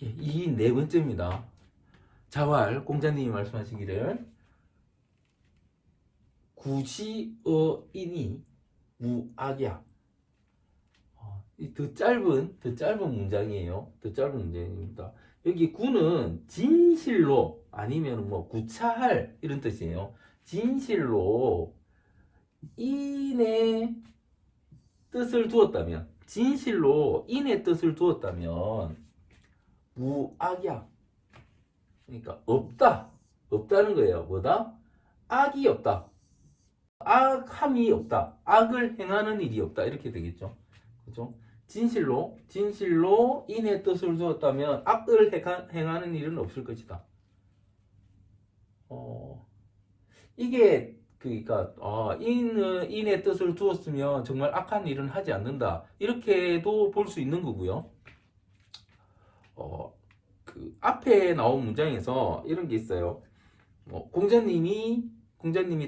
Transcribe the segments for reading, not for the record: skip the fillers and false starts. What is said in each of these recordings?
이 네 번째입니다. 자활, 공자님이 말씀하시기를 구시어인이 무악이야. 더 짧은 문장이에요. 더 짧은 문장입니다. 여기 구는 진실로 아니면 뭐 구차할 이런 뜻이에요. 진실로 인의 뜻을 두었다면, 진실로 인의 뜻을 두었다면 무악이야. 그러니까 없다는 거예요. 뭐다? 악이 없다. 악함이 없다. 악을 행하는 일이 없다. 이렇게 되겠죠. 그죠? 진실로 인의 뜻을 두었다면 악을 행하는 일은 없을 것이다. 이게 그러니까 인의 뜻을 두었으면 정말 악한 일은 하지 않는다. 이렇게도 볼 수 있는 거고요. 그 앞에 나온 문장에서 이런 게 있어요. 공자님이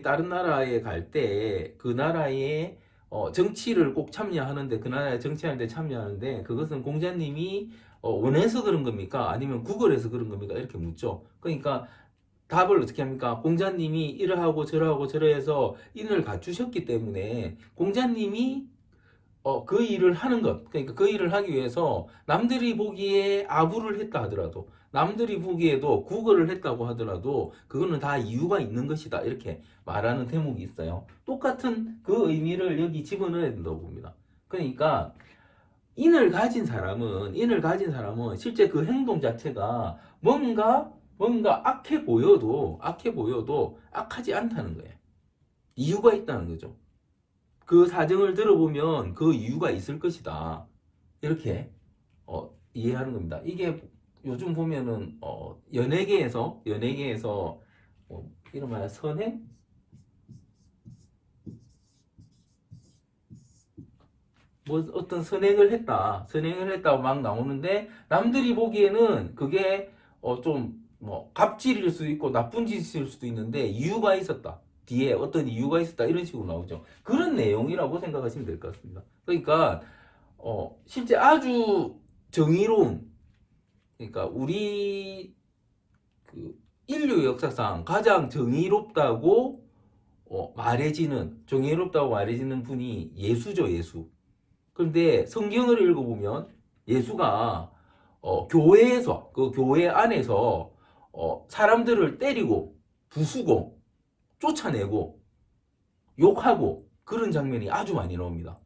다른 나라에 갈 때 그 나라의 정치를 꼭 참여하는데, 그 나라에 정치하는데 참여하는데, 그것은 공자님이 원해서 그런 겁니까? 아니면 구걸해서 그런 겁니까? 이렇게 묻죠. 그러니까 답을 어떻게 합니까? 공자님이 이러하고 저러하고 저러해서 인을 갖추셨기 때문에 공자님이 그 일을 하는 것, 그러니까 그 일을 하기 위해서 남들이 보기에 아부를 했다 하더라도, 남들이 보기에도 구걸을 했다고 하더라도 그거는 다 이유가 있는 것이다. 이렇게 말하는 대목이 있어요. 똑같은 그 의미를 여기 집어넣어야 된다고 봅니다. 그러니까 인을 가진 사람은 실제 그 행동 자체가 뭔가 악해 보여도 악하지 않다는 거예요. 이유가 있다는 거죠. 그 사정을 들어보면 그 이유가 있을 것이다. 이렇게 이해하는 겁니다. 이게 요즘 보면은 연예계에서 이런 말 선행? 뭐 어떤 선행을 했다고 막 나오는데, 남들이 보기에는 그게 좀 뭐 갑질일 수도 있고 나쁜 짓일 수도 있는데 이유가 있었다. 뒤에 어떤 이유가 있었다. 이런 식으로 나오죠. 그런 내용이라고 생각하시면 될 것 같습니다. 그러니까 실제 아주 정의로운, 그러니까 우리 그 인류 역사상 가장 정의롭다고 말해지는 분이 예수죠, 예수. 그런데 성경을 읽어보면 예수가 교회에서, 그 교회 안에서 사람들을 때리고 부수고 쫓아내고 욕하고 그런 장면이 아주 많이 나옵니다.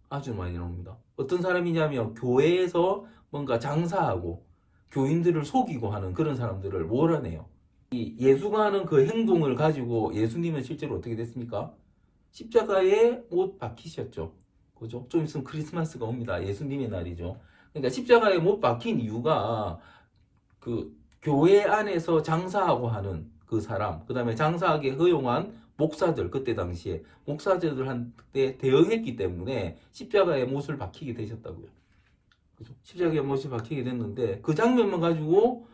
아주 많이 나옵니다. 어떤 사람이냐면 교회에서 뭔가 장사하고 교인들을 속이고 하는 그런 사람들을 몰아내요. 이 예수가 하는 그 행동을 가지고 예수님은 실제로 어떻게 됐습니까? 십자가에 못 박히셨죠. 그죠? 좀 있으면 크리스마스가 옵니다. 예수님의 날이죠. 그러니까 십자가에 못 박힌 이유가 그 교회 안에서 장사하고 하는 그 사람, 그 다음에 장사하게 허용한 목사들, 그때 당시에 목사들한테 대응했기 때문에 십자가에 못을 박히게 되셨다고요. 그죠? 십자가에 못을 박히게 됐는데 그 장면만 가지고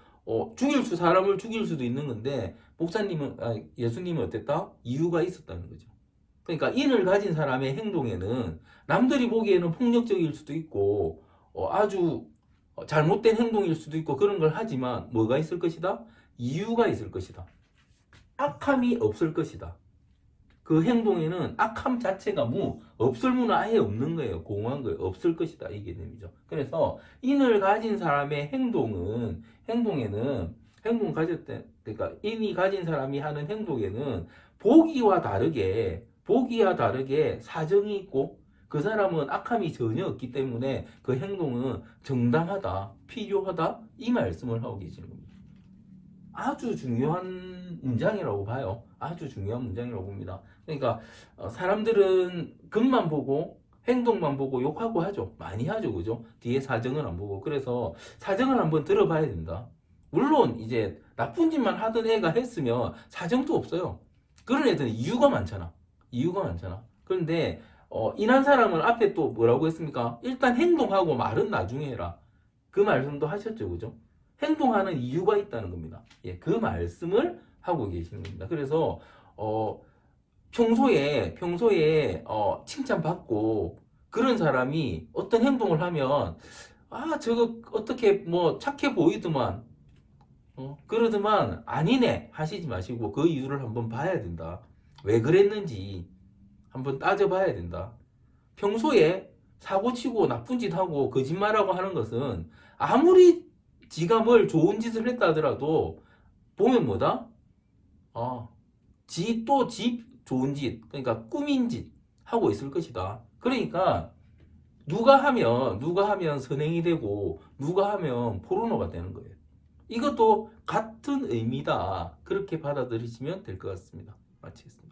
사람을 죽일 수도 있는 건데 예수님은 어땠다? 이유가 있었다는 거죠. 그러니까 인을 가진 사람의 행동에는 남들이 보기에는 폭력적일 수도 있고 아주 잘못된 행동일 수도 있고 그런 걸 하지만 뭐가 있을 것이다? 이유가 있을 것이다. 악함이 없을 것이다. 그 행동에는 악함 자체가 없을 무는 아예 없는 거예요. 공허한 거예요. 없을 것이다. 이 개념이죠. 그래서 인을 가진 사람의 그러니까 인이 가진 사람이 하는 행동에는 보기와 다르게 사정이 있고, 그 사람은 악함이 전혀 없기 때문에 그 행동은 정당하다, 필요하다, 이 말씀을 하고 계시는 겁니다. 아주 중요한 문장이라고 봐요. 아주 중요한 문장이라고 봅니다. 그러니까 사람들은 겉만 보고 행동만 보고 욕하고 하죠. 많이 하죠. 그죠? 뒤에 사정을 안 보고. 그래서 사정을 한번 들어봐야 된다. 물론 이제 나쁜 짓만 하던 애가 했으면 사정도 없어요. 그런 애들은 이유가 많잖아. 그런데 인한 사람은 앞에 또 뭐라고 했습니까? 일단 행동하고 말은 나중에 해라. 그 말씀도 하셨죠. 그죠? 행동하는 이유가 있다는 겁니다. 예, 그 말씀을 하고 계시는 겁니다. 그래서 평소에 칭찬받고 그런 사람이 어떤 행동을 하면 아, 저거 어떻게 뭐 착해 보이더만, 그러더만 아니네 하시지 마시고 그 이유를 한번 봐야 된다. 왜 그랬는지 한번 따져봐야 된다. 평소에 사고치고 나쁜 짓 하고 거짓말하고 하는 것은 아무리 지가 뭘 좋은 짓을 했다 하더라도 보면 뭐다? 지 좋은 짓, 그러니까 꾸민 짓 하고 있을 것이다. 그러니까 누가 하면 선행이 되고 누가 하면 포르노가 되는 거예요. 이것도 같은 의미다. 그렇게 받아들이시면 될 것 같습니다. 마치겠습니다.